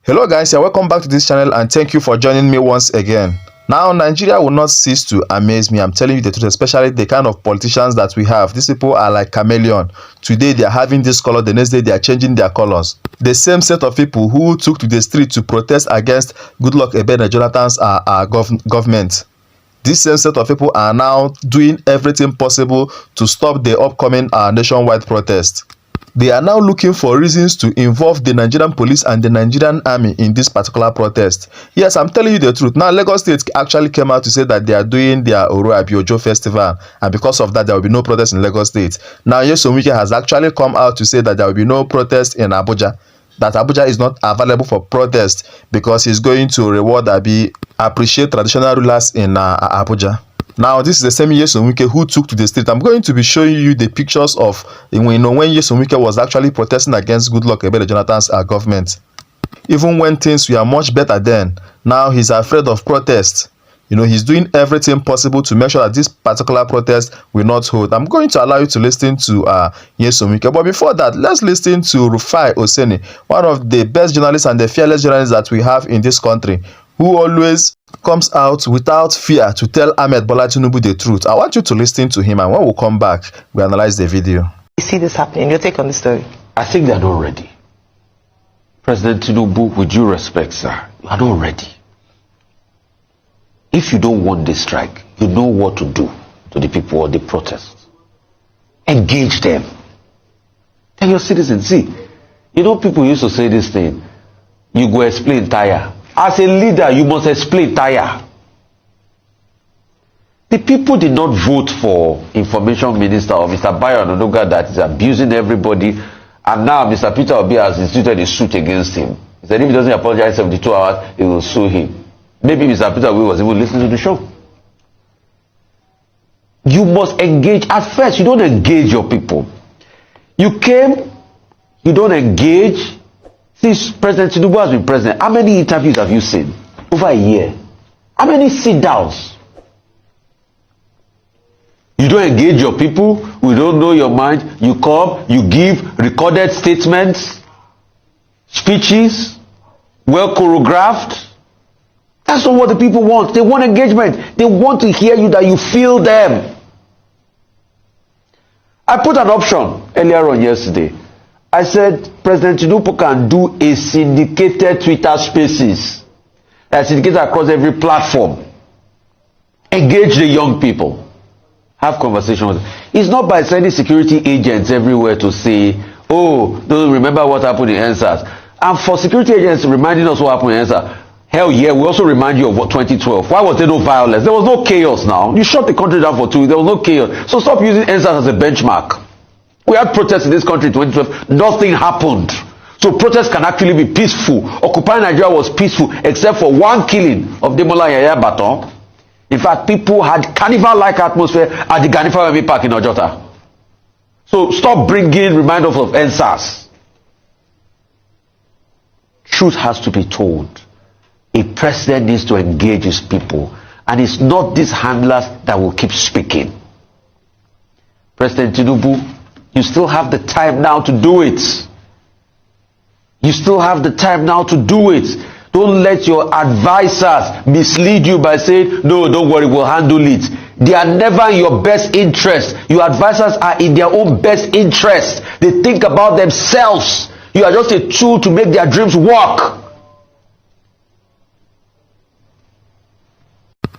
Hello guys, and welcome back to this channel, and thank you for joining me once again. Now, Nigeria will not cease to amaze me. I'm telling you the truth, especially the kind of politicians that we have. These people are like chameleon. Today they are having this color, the next day they are changing their colors. The same set of people who took to the street to protest against Goodluck Ebele Jonathan's government. This same set of people are now doing everything possible to stop the upcoming nationwide protest. They are now looking for reasons to involve the Nigerian police and the Nigerian army in this particular protest. Yes, I'm telling you the truth. Now, Lagos State actually came out to say that they are doing their Oro Abiojo festival, and because of that, there will be no protest in Lagos State. Now, Youths Wike has actually come out to say that there will be no protest in Abuja, that Abuja is not available for protest because he's going to reward appreciate traditional rulers in Abuja. Now, this is the same Youths Wike who took to the street. I'm going to be showing you the pictures of when Youths Wike was actually protesting against Goodluck Ebele Jonathan's government. Even when things were much better then, now he's afraid of protest. He's doing everything possible to make sure that this particular protest will not hold. I'm going to allow you to listen to Youths Wike. But before that, let's listen to Rufai Oseni, one of the best journalists and the fearless journalists that we have in this country, who always comes out without fear to tell Ahmed Bola Tinubu the truth. I want you to listen to him, and when we come back, we analyze the video. You see this happening. Your take on the story? I think they're not ready. President Tinubu, with due respect, sir, you are not ready. If you don't want this strike, you know what to do to the people or the protests. Engage them. Tell your citizens, see, people used to say this thing, you go explain tire. As a leader, you must explain tire. The people did not vote for information minister or Mr. Bayo Ononuga that is abusing everybody, and now Mr. Peter Obi has instituted a suit against him. He said if he doesn't apologize 72 hours, he will sue him. Maybe Mr. Peter Obi was even listening to the show. You must engage. At first, you don't engage your people. You came, you don't engage. Since President Tinubu has been president, how many interviews have you seen? Over a year. How many sit-downs? You don't engage your people. We don't know your mind. You come, you give recorded statements, speeches, well choreographed. That's not what the people want. They want engagement. They want to hear you, that you feel them. I put an option earlier on yesterday. I said President Tinubu can do a syndicated Twitter spaces, syndicated across every platform. Engage the young people. Have conversations with them. It's not by sending security agents everywhere to say, oh, don't remember what happened in NSAS. And for security agents reminding us what happened in NSAS, hell yeah, we also remind you of what 2012. Why was there no violence? There was no chaos now. You shut the country down for 2 weeks. There was no chaos. So stop using NSAS as a benchmark. We had protests in this country in 2012. Nothing happened. So protests can actually be peaceful. Occupy Nigeria was peaceful, except for one killing of Demola Yaya Baton. In fact, people had carnival-like atmosphere at the Ganifa Park in Ojota. So stop bringing reminders of NSAS. Truth has to be told. A president needs to engage his people. And it's not these handlers that will keep speaking. President Tinubu, you still have the time now to do it. You still have the time now to do it. Don't let your advisors mislead you by saying, no, don't worry, we'll handle it. They are never in your best interest. Your advisors are in their own best interest. They think about themselves. You are just a tool to make their dreams work.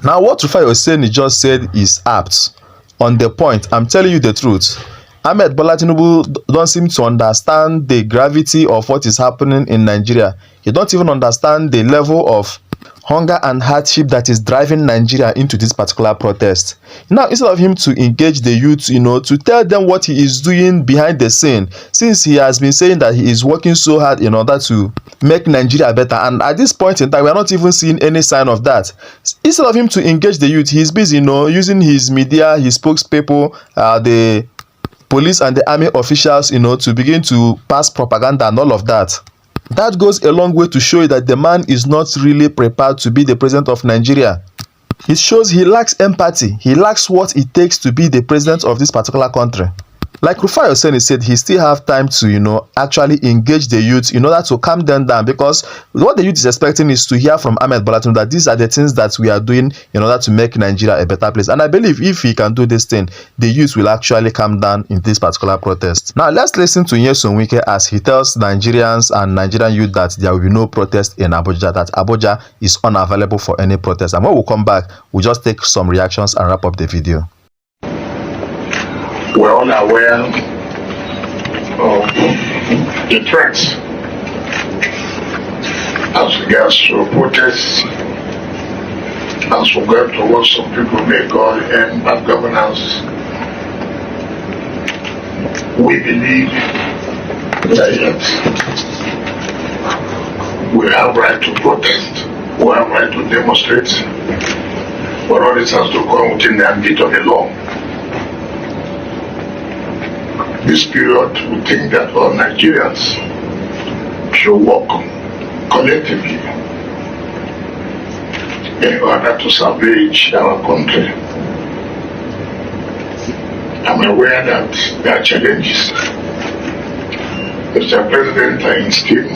Now, what Rufai Oseni just said is apt. On the point, I'm telling you the truth. Ahmed Bola Tinubu don't seem to understand the gravity of what is happening in Nigeria. He don't even understand the level of hunger and hardship that is driving Nigeria into this particular protest. Now, instead of him to engage the youth, to tell them what he is doing behind the scene, since he has been saying that he is working so hard in order to make Nigeria better, and at this point in time, we are not even seeing any sign of that. Instead of him to engage the youth, he is busy, using his media, his spokespeople, the police and the army officials, to begin to pass propaganda and all of that. That goes a long way to show you that the man is not really prepared to be the president of Nigeria. It shows he lacks empathy. He lacks what it takes to be the president of this particular country. Like Rufai Hussaini said, he still have time to, actually engage the youth in order to calm them down, because what the youth is expecting is to hear from Ahmed Bola Tinubu that these are the things that we are doing in order to make Nigeria a better place. And I believe if he can do this thing, the youth will actually calm down in this particular protest. Now, let's listen to Youths Dares Wike as he tells Nigerians and Nigerian youth that there will be no protest in Abuja, that Abuja is unavailable for any protest. And when we come back, we'll just take some reactions and wrap up the video. We're all aware of the threats as regards to protests, as regards to what some people may call bad governance. We believe that we have right to protest, we have right to demonstrate, but all this has to come within the ambit of the law. This period, we think that all Nigerians should work collectively in order to salvage our country. I'm aware that there are challenges. Mr. President and his team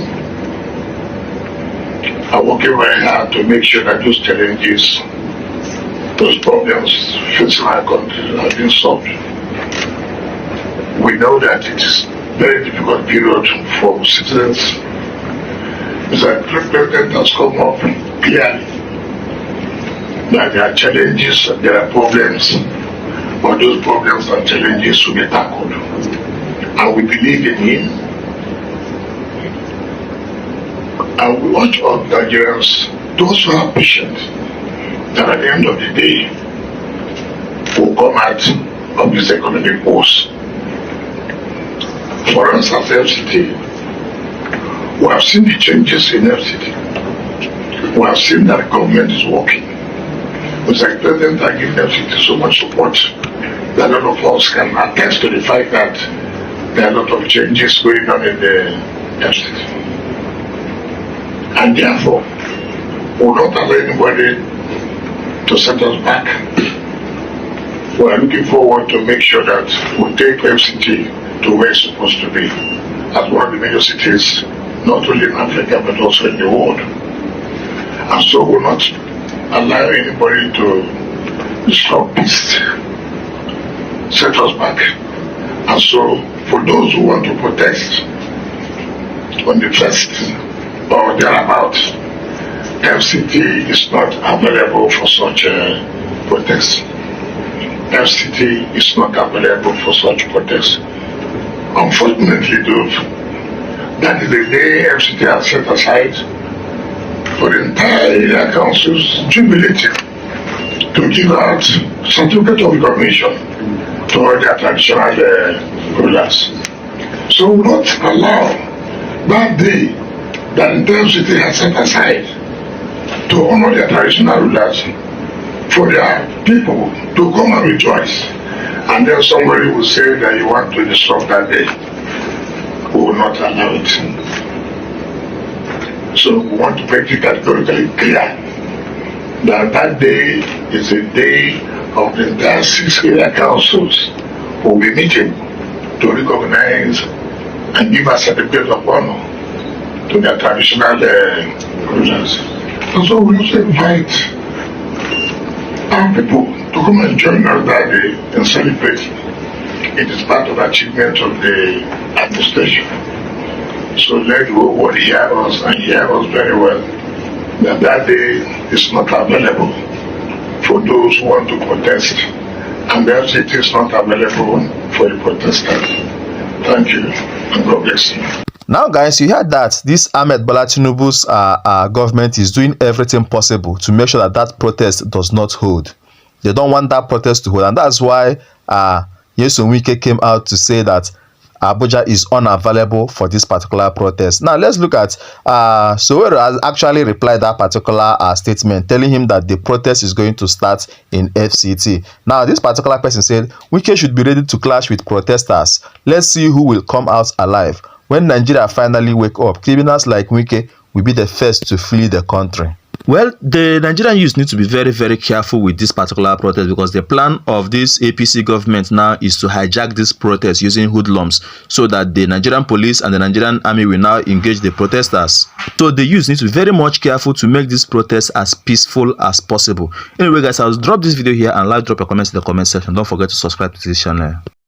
are working very hard to make sure that those challenges, those problems facing our country have been solved. We know that it is a very difficult period for citizens. Mr. President has come up clearly that there are challenges and there are problems, but those problems and challenges should be tackled. And we believe in him. And we urge all Nigerians to also have patience that at the end of the day we'll come out of this economic woes. For us as FCT, we have seen the changes in FCT. We have seen that the government is working. Mr. President has given FCT so much support that a lot of us can attest to the fact that there are a lot of changes going on in the FCT. And therefore, we will not allow anybody to set us back. We are looking forward to make sure that we take FCT to where it's supposed to be, as one of the major cities, not only in Africa but also in the world. And so we'll not allow anybody to disrupt peace, set us back. And so for those who want to protest on the 1st or thereabout, FCT is not available for such a protest. FCT is not available for such protest. Unfortunately, though, that is the day FCT has set aside for the entire area councils jubilating to give out certificate of recognition to all their traditional rulers. So we will not allow that day that the FCT has set aside to honor their traditional rulers for their people to come and rejoice. And then somebody will say that you want to disrupt that day. We will not allow it. So we want to make it categorically clear that that day is a day of the entire 6 area councils who will be meeting to recognize and give a certificate of honor to their traditional rulers. And so we also invite our people to come and join us that day and celebrate. It is part of the achievement of the administration. So let everybody hear us and hear us very well, that that day is not available for those who want to protest, and that it is not available for the protesters. Thank you, and God bless you. Now, guys, you heard that this Ahmed Bola Tinubu's government is doing everything possible to make sure that that protest does not hold. They don't want that protest to hold, and that's why Youths Dares Wike came out to say that Abuja is unavailable for this particular protest. Now, let's look at Sowero has actually replied that particular statement, telling him that the protest is going to start in FCT. Now, this particular person said, Wike should be ready to clash with protesters. Let's see who will come out alive. When Nigeria finally wake up, criminals like Wike will be the first to flee the country. Well, the Nigerian youth need to be very, very careful with this particular protest, because the plan of this APC government now is to hijack this protest using hoodlums, so that the Nigerian police and the Nigerian army will now engage the protesters. So the youth need to be very much careful to make this protest as peaceful as possible. Anyway guys, I'll drop this video here, and like, drop your comments in the comment section. Don't forget to subscribe to this channel.